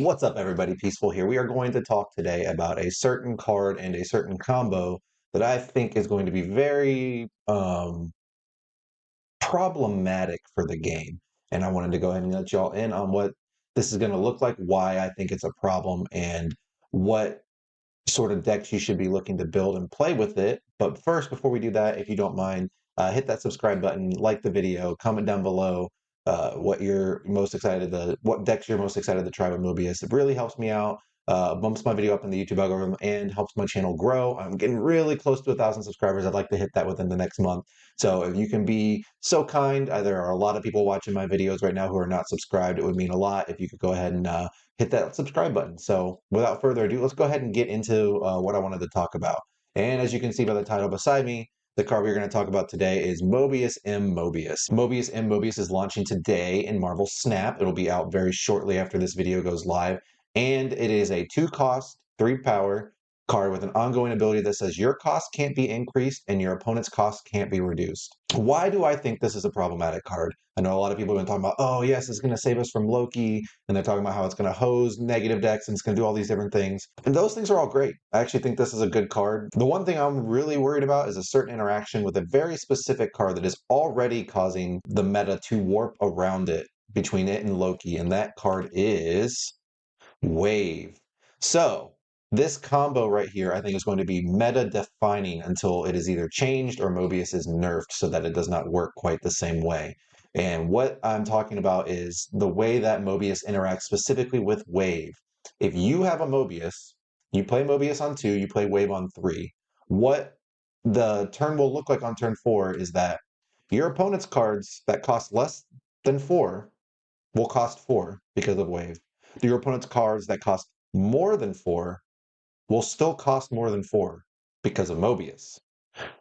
What's up, everybody? Peaceful here. We are going to talk today about a certain card and a certain combo that I think is going to be very problematic for the game. And I wanted to go ahead and let y'all in on what this is going to look like, why I think it's a problem, and what sort of decks you should be looking to build and play with it. But first, before we do that, if you don't mind, hit that subscribe button, like the video, comment down below what you're most excited to, what decks you're most excited to try with Mobius. It really helps me out, bumps my video up in the YouTube algorithm, and helps my channel grow. I'm getting really close to 1,000 subscribers. I'd like to hit that within the next month. So if you can be so kind, there are a lot of people watching my videos right now who are not subscribed. It would mean a lot if you could go ahead and hit that subscribe button. So without further ado, let's go ahead and get into what I wanted to talk about. And as you can see by the title beside me, the card we're going to talk about today is Mobius M Mobius. Mobius M Mobius is launching today in Marvel Snap. It'll be out very shortly after this video goes live. And it is a 2-cost, 3-power card with an ongoing ability that says your cost can't be increased and your opponent's cost can't be reduced. Why do I think this is a problematic card? I know a lot of people have been talking about, oh, yes, it's going to save us from Loki. And they're talking about how it's going to hose negative decks and it's going to do all these different things. And those things are all great. I actually think this is a good card. The one thing I'm really worried about is a certain interaction with a very specific card that is already causing the meta to warp around it between it and Loki. And that card is Wave. So this combo right here, I think, is going to be meta defining until it is either changed or Mobius is nerfed so that it does not work quite the same way. And what I'm talking about is the way that Mobius interacts specifically with Wave. If you have a Mobius, you play Mobius on 2, you play Wave on 3. What the turn will look like on turn 4 is that your opponent's cards that cost less than 4 will cost 4 because of Wave. Your opponent's cards that cost more than 4 will still cost more than 4 because of Mobius.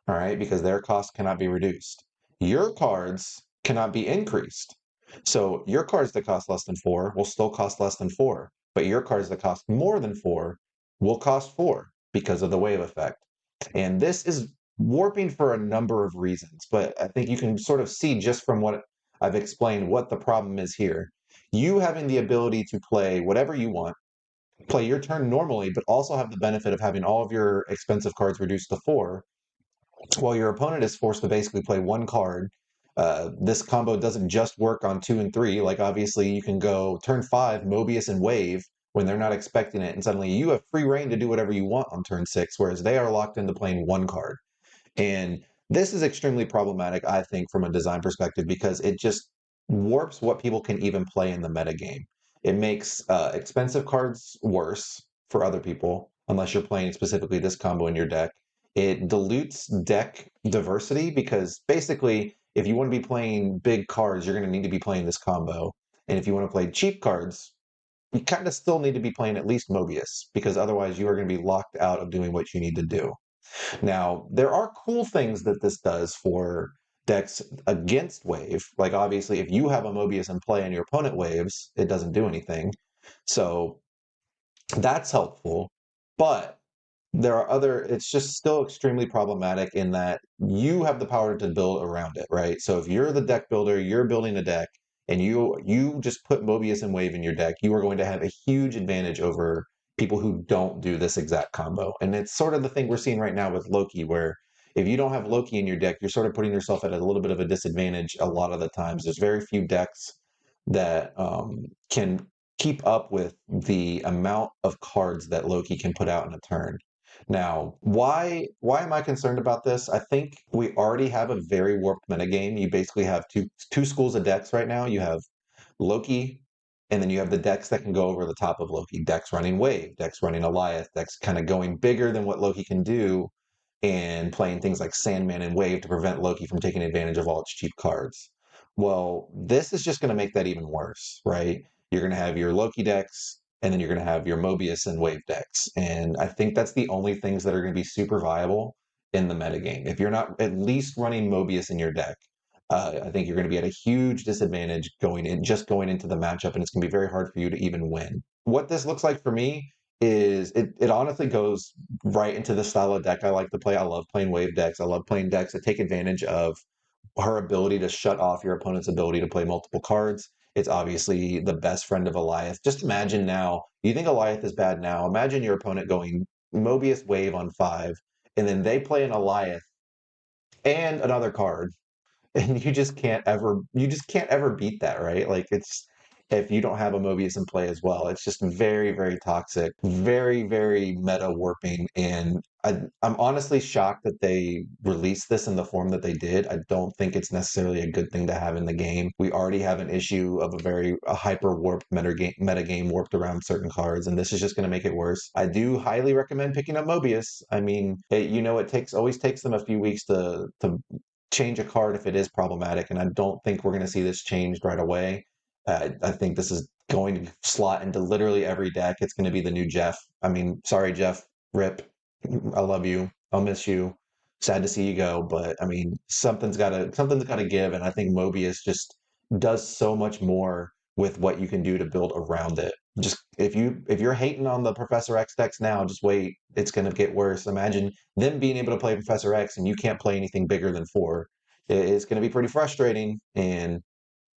All right, because their cost cannot be reduced. Your cards cannot be increased. So your cards that cost less than 4 will still cost less than 4, but your cards that cost more than 4 will cost 4 because of the wave effect. And this is warping for a number of reasons, but I think you can sort of see just from what I've explained what the problem is here. You having the ability to play whatever you want, play your turn normally, but also have the benefit of having all of your expensive cards reduced to 4, while your opponent is forced to basically play one card. This combo doesn't just work on 2 and 3. Like, obviously, you can go turn 5, Mobius and Wave, when they're not expecting it, and suddenly you have free reign to do whatever you want on turn 6, whereas they are locked into playing one card. And this is extremely problematic, I think, from a design perspective, because it just warps what people can even play in the metagame. It makes expensive cards worse for other people, unless you're playing specifically this combo in your deck. It dilutes deck diversity because basically, if you want to be playing big cards, you're going to need to be playing this combo. And if you want to play cheap cards, you kind of still need to be playing at least Mobius, because otherwise you are going to be locked out of doing what you need to do. Now, there are cool things that this does for decks against Wave. Like, obviously, if you have a Mobius in play and your opponent waves, it doesn't do anything. So that's helpful. But there are other, it's just still extremely problematic in that you have the power to build around it, right? So if you're the deck builder, you're building a deck, and you just put Mobius and Wave in your deck, you are going to have a huge advantage over people who don't do this exact combo. And it's sort of the thing we're seeing right now with Loki, where if you don't have Loki in your deck, you're sort of putting yourself at a little bit of a disadvantage a lot of the times. There's very few decks that can keep up with the amount of cards that Loki can put out in a turn. Now, why am I concerned about this? I think we already have a very warped metagame. You basically have two schools of decks right now. You have Loki, and then you have the decks that can go over the top of Loki. Decks running Wave, decks running Elias, decks kind of going bigger than what Loki can do, and playing things like Sandman and Wave to prevent Loki from taking advantage of all its cheap cards. Well, this is just going to make that even worse, right? You're going to have your Loki decks, and then you're going to have your Mobius and Wave decks. And I think that's the only things that are going to be super viable in the metagame. If you're not at least running Mobius in your deck, I think you're going to be at a huge disadvantage going into the matchup, and it's going to be very hard for you to even win. What this looks like for me is it honestly goes right into the style of deck I like to play. I love playing Wave decks. I love playing decks that take advantage of her ability to shut off your opponent's ability to play multiple cards. It's obviously the best friend of Eliath. Just imagine now, you think Eliath is bad now. Imagine your opponent going Mobius Wave on 5, and then they play an Eliath and another card, and you just can't ever beat that, right? Like, it's, if you don't have a Mobius in play as well, it's just very, very toxic, very, very meta warping. And I'm honestly shocked that they released this in the form that they did. I don't think it's necessarily a good thing to have in the game. We already have an issue of a hyper warped metagame warped around certain cards, and this is just going to make it worse. I do highly recommend picking up Mobius. I mean, it always takes them a few weeks to change a card if it is problematic, and I don't think we're going to see this changed right away. I think this is going to slot into literally every deck. It's going to be the new Jeff. I mean, sorry, Jeff, rip. I love you. I'll miss you. Sad to see you go, but I mean, something's gotta give, and I think Mobius just does so much more with what you can do to build around it. Just if you're hating on the Professor X decks now, just wait. It's going to get worse. Imagine them being able to play Professor X and you can't play anything bigger than 4. It's going to be pretty frustrating, and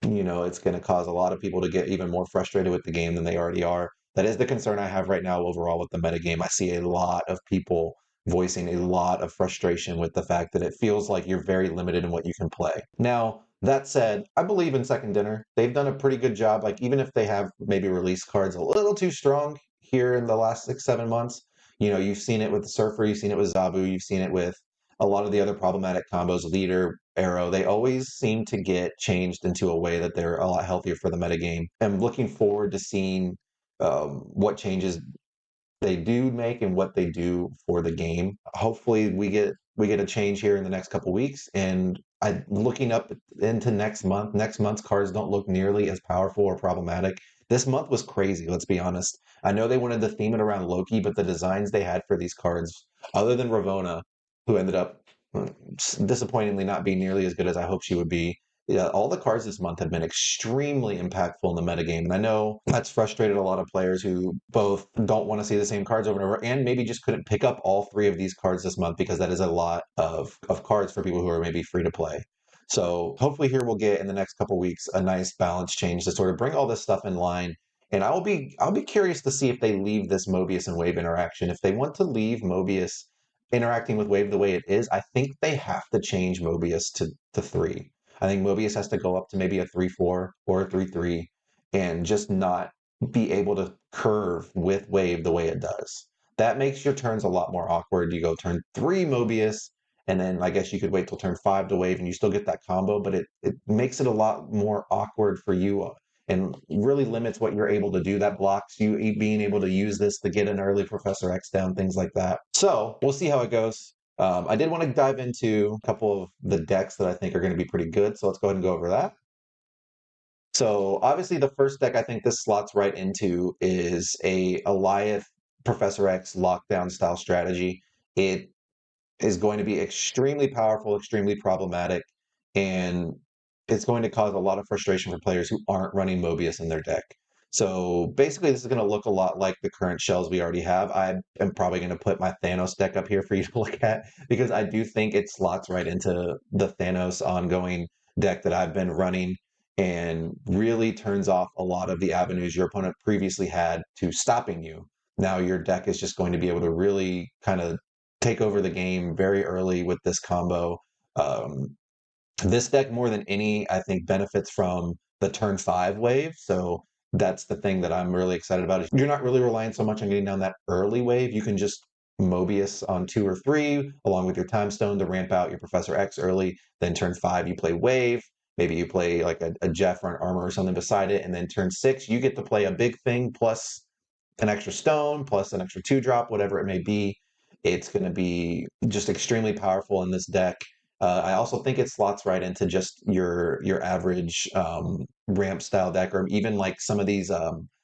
it's going to cause a lot of people to get even more frustrated with the game than they already are. That is the concern I have right now overall with the metagame. I see a lot of people voicing a lot of frustration with the fact that it feels like you're very limited in what you can play. Now, that said, I believe in Second Dinner. They've done a pretty good job. Like, even if they have maybe released cards a little too strong here in the last 6, 7 months, you've seen it with the Surfer, you've seen it with Zabu, you've seen it with a lot of the other problematic combos, Leader, Arrow. They always seem to get changed into a way that they're a lot healthier for the metagame. I'm looking forward to seeing what changes they do make and what they do for the game. Hopefully, we get a change here in the next couple weeks. And looking up into next month. Next month's cards don't look nearly as powerful or problematic. This month was crazy. Let's be honest. I know they wanted to theme it around Loki, but the designs they had for these cards, other than Ravonna, who ended up disappointingly not being nearly as good as I hoped she would be. Yeah, all the cards this month have been extremely impactful in the metagame. And I know that's frustrated a lot of players who both don't want to see the same cards over and over and maybe just couldn't pick up all 3 of these cards this month, because that is a lot of cards for people who are maybe free to play. So hopefully here we'll get in the next couple weeks a nice balance change to sort of bring all this stuff in line. And I'll be curious to see if they leave this Mobius and Wave interaction. If they want to leave Mobius interacting with Wave the way it is, I think they have to change Mobius to 3. I think Mobius has to go up to maybe a 3/4 or a 3/3 and just not be able to curve with Wave the way it does. That makes your turns a lot more awkward. You go turn 3 Mobius, and then I guess you could wait till turn 5 to Wave, and you still get that combo, but it makes it a lot more awkward for you and really limits what you're able to do. That blocks you being able to use this to get an early Professor X down, things like that. So we'll see how it goes. I did want to dive into a couple of the decks that I think are going to be pretty good. So let's go ahead and go over that. So obviously the first deck I think this slots right into is a Eliath Professor X lockdown style strategy. It is going to be extremely powerful, extremely problematic, and it's going to cause a lot of frustration for players who aren't running Mobius in their deck. So basically, this is going to look a lot like the current shells we already have. I am probably going to put my Thanos deck up here for you to look at, because I do think it slots right into the Thanos ongoing deck that I've been running, and really turns off a lot of the avenues your opponent previously had to stopping you. Now your deck is just going to be able to really kind of take over the game very early with this combo. Um, this deck, more than any, I think, benefits from the turn 5 wave. So that's the thing that I'm really excited about. You're not really relying so much on getting down that early wave. You can just Mobius on 2 or 3, along with your Time Stone to ramp out your Professor X early. Then turn 5, you play Wave. Maybe you play like a Jeff or an Armor or something beside it. And then turn 6, you get to play a big thing plus an extra stone, plus an extra 2-drop, whatever it may be. It's going to be just extremely powerful in this deck. I also think it slots right into just your average ramp style deck, or even like some of these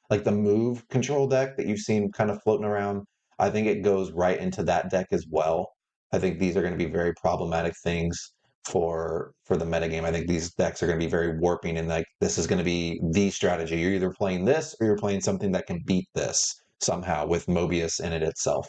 like the move control deck that you've seen kind of floating around. I think it goes right into that deck as well. I think these are going to be very problematic things for the metagame. I think these decks are going to be very warping, and like this is going to be the strategy. You're either playing this or you're playing something that can beat this somehow with Mobius in it itself.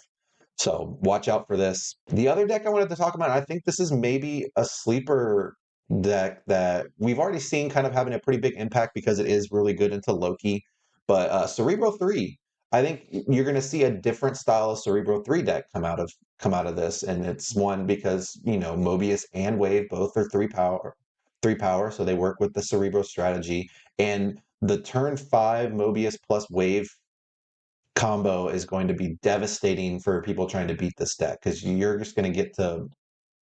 So watch out for this. The other deck I wanted to talk about, I think this is maybe a sleeper deck that we've already seen kind of having a pretty big impact because it is really good into Loki. But Cerebro 3, I think you're going to see a different style of Cerebro 3 deck come out of this, and it's one because Mobius and Wave both are 3 power, so they work with the Cerebro strategy, and the turn 5 Mobius plus Wave combo is going to be devastating for people trying to beat this deck because you're just going to get to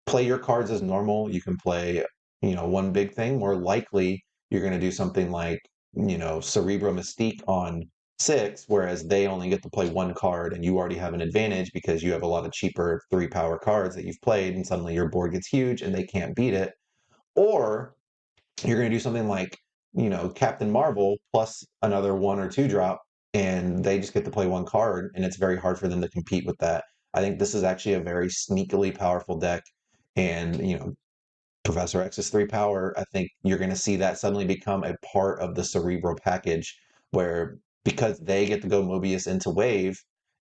play your cards as normal. You can play, one big thing. More likely, you're going to do something like, Cerebro Mystique on 6, whereas they only get to play one card, and you already have an advantage because you have a lot of cheaper 3 power cards that you've played, and suddenly your board gets huge and they can't beat it. Or you're going to do something like, Captain Marvel plus another 1 or 2 drop, and they just get to play one card, and it's very hard for them to compete with that. I think this is actually a very sneakily powerful deck, and Professor X's 3 power, I think you're going to see that suddenly become a part of the Cerebro package, where because they get to go Mobius into Wave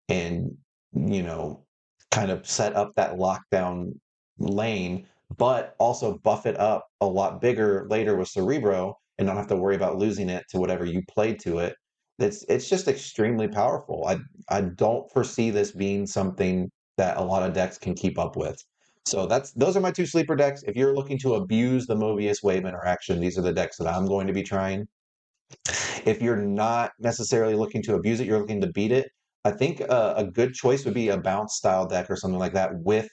and, you know, kind of set up that lockdown lane, but also buff it up a lot bigger later with Cerebro and not have to worry about losing it to whatever you played to it. It's just extremely powerful. I don't foresee this being something that a lot of decks can keep up with. So those are my 2 sleeper decks. If you're looking to abuse the Mobius Wave interaction, these are the decks that I'm going to be trying. If you're not necessarily looking to abuse it, you're looking to beat it, I think a good choice would be a bounce style deck or something like that with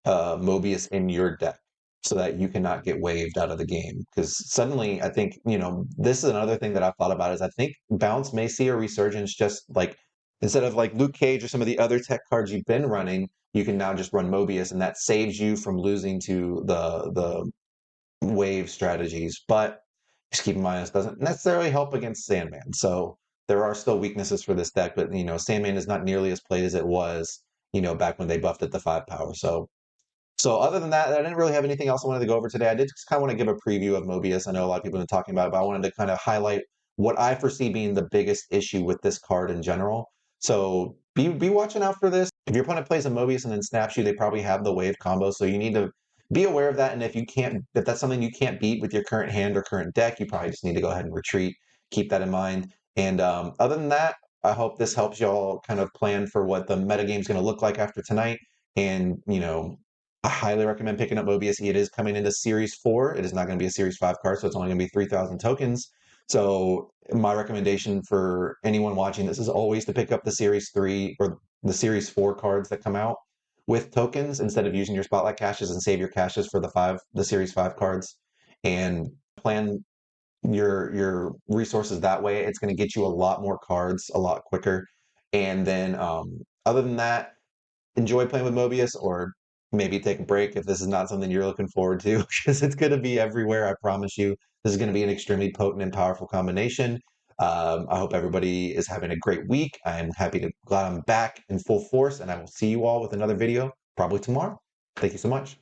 Mobius in your deck so that you cannot get waved out of the game. Because suddenly, I think, this is another thing that I've thought about is I think bounce may see a resurgence just like instead of like Luke Cage or some of the other tech cards you've been running, you can now just run Mobius, and that saves you from losing to the wave strategies. But just keep in mind, this doesn't necessarily help against Sandman. So there are still weaknesses for this deck, but Sandman is not nearly as played as it was, back when they buffed it to 5 power. So other than that, I didn't really have anything else I wanted to go over today. I did just kind of want to give a preview of Mobius. I know a lot of people have been talking about it, but I wanted to kind of highlight what I foresee being the biggest issue with this card in general. So be watching out for this. If your opponent plays a Mobius and then snaps you, they probably have the wave combo. So you need to be aware of that. And if that's something you can't beat with your current hand or current deck, you probably just need to go ahead and retreat. Keep that in mind. And other than that, I hope this helps y'all kind of plan for what the metagame is going to look like after tonight. And, I highly recommend picking up Mobius. It is coming into Series 4. It is not going to be a Series 5 card, so it's only going to be 3,000 tokens. So my recommendation for anyone watching this is always to pick up the Series 3 or the Series 4 cards that come out with tokens instead of using your Spotlight caches, and save your caches for the Series 5 cards, and plan your resources that way. It's going to get you a lot more cards a lot quicker. And then other than that, enjoy playing with Mobius, or maybe take a break if this is not something you're looking forward to, because it's going to be everywhere. I promise you, this is going to be an extremely potent and powerful combination. I hope everybody is having a great week. I'm glad I'm back in full force, and I will see you all with another video probably tomorrow. Thank you so much.